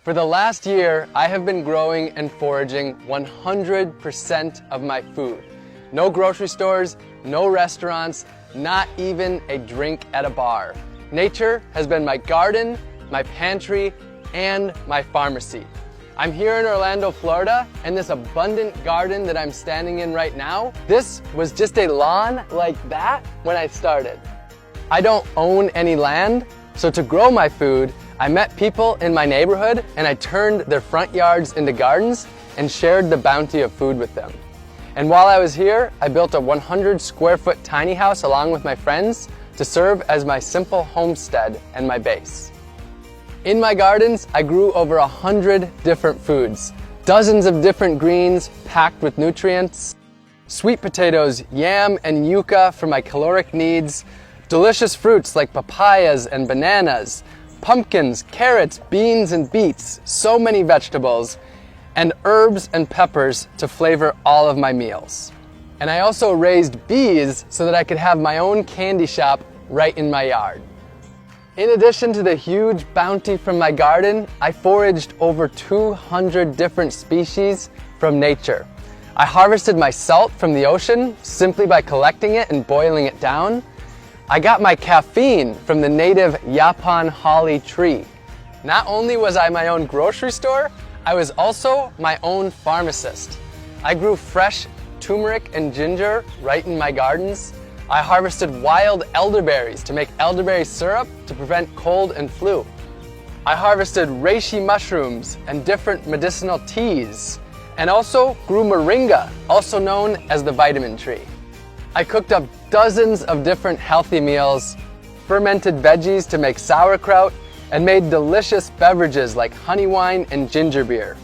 For the last year, I have been growing and foraging 100% of my food. No grocery stores, no restaurants, not even a drink at a bar. Nature has been my garden, my pantry, and my pharmacy. I'm here in Orlando, Florida, and this abundant garden that I'm standing in right now, this was just a lawn like that when I started. I don't own any land, so to grow my food, I met people in my neighborhood and I turned their front yards into gardens and shared the bounty of food with them. And while I was here, I built a 100 square foot tiny house along with my friends to serve as my simple homestead and my base. In my gardens, I grew over 100 different foods, dozens of different greens packed with nutrients, sweet potatoes, yam, and yucca for my caloric needs, delicious fruits like papayas and bananas, pumpkins, carrots, beans, and beets, so many vegetables, and herbs and peppers to flavor all of my meals. And I also raised bees so that I could have my own candy shop right in my yard. In addition to the huge bounty from my garden, I foraged over 200 different species from nature. I harvested my salt from the ocean simply by collecting it and boiling it down. I got my caffeine from the native Yaupon holly tree. Not only was I my own grocery store, I was also my own pharmacist. I grew fresh turmeric and ginger right in my gardens. I harvested wild elderberries to make elderberry syrup to prevent cold and flu. I harvested reishi mushrooms and different medicinal teas, and also grew moringa, also known as the vitamin tree. I cooked up dozens of different healthy meals, fermented veggies to make sauerkraut, and made delicious beverages like honey wine and ginger beer.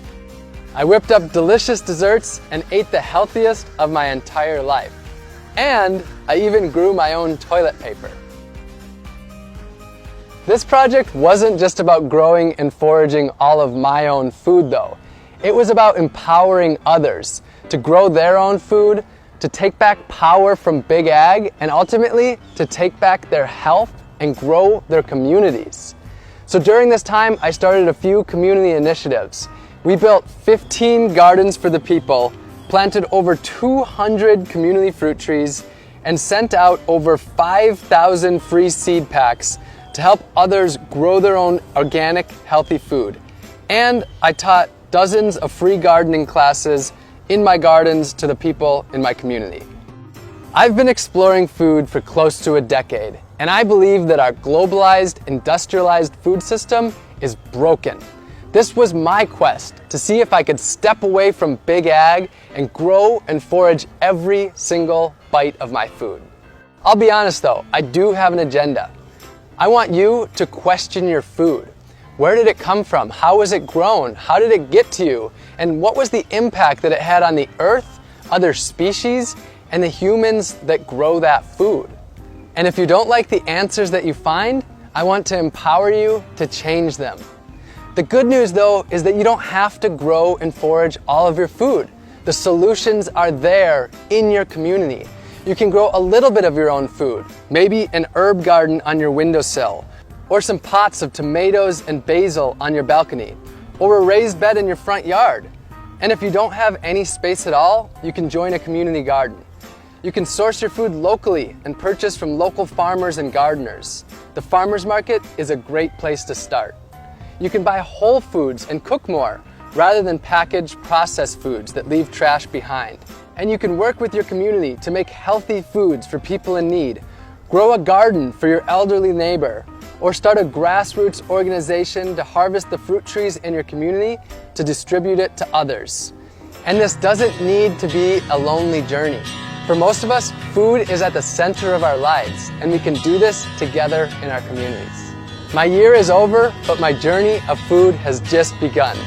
I whipped up delicious desserts and ate the healthiest of my entire life. And I even grew my own toilet paper. This project wasn't just about growing and foraging all of my own food though. It was about empowering others to grow their own food, to take back power from big ag, and ultimately to take back their health and grow their communities. So during this time, I started a few community initiatives. We built 15 gardens for the people, planted over 200 community fruit trees, and sent out over 5,000 free seed packs to help others grow their own organic, healthy food. And I taught dozens of free gardening classes in my gardens to the people in my community. I've been exploring food for close to a decade, and I believe that our globalized, industrialized food system is broken. This was my quest to see if I could step away from big ag and grow and forage every single bite of my food. I'll be honest though, I do have an agenda. I want you to question your food. Where did it come from? How was it grown? How did it get to you? And what was the impact that it had on the earth, other species, and the humans that grow that food? And if you don't like the answers that you find, I want to empower you to change them. The good news though is that you don't have to grow and forage all of your food. The solutions are there in your community. You can grow a little bit of your own food, maybe an herb garden on your windowsill, or some pots of tomatoes and basil on your balcony, or a raised bed in your front yard. And if you don't have any space at all, you can join a community garden. You can source your food locally and purchase from local farmers and gardeners. The farmers market is a great place to start. You can buy whole foods and cook more, rather than packaged processed foods that leave trash behind. And you can work with your community to make healthy foods for people in need. Grow a garden for your elderly neighbor, or start a grassroots organization to harvest the fruit trees in your community to distribute it to others. And this doesn't need to be a lonely journey. For most of us, food is at the center of our lives, and we can do this together in our communities. My year is over, but my journey of food has just begun.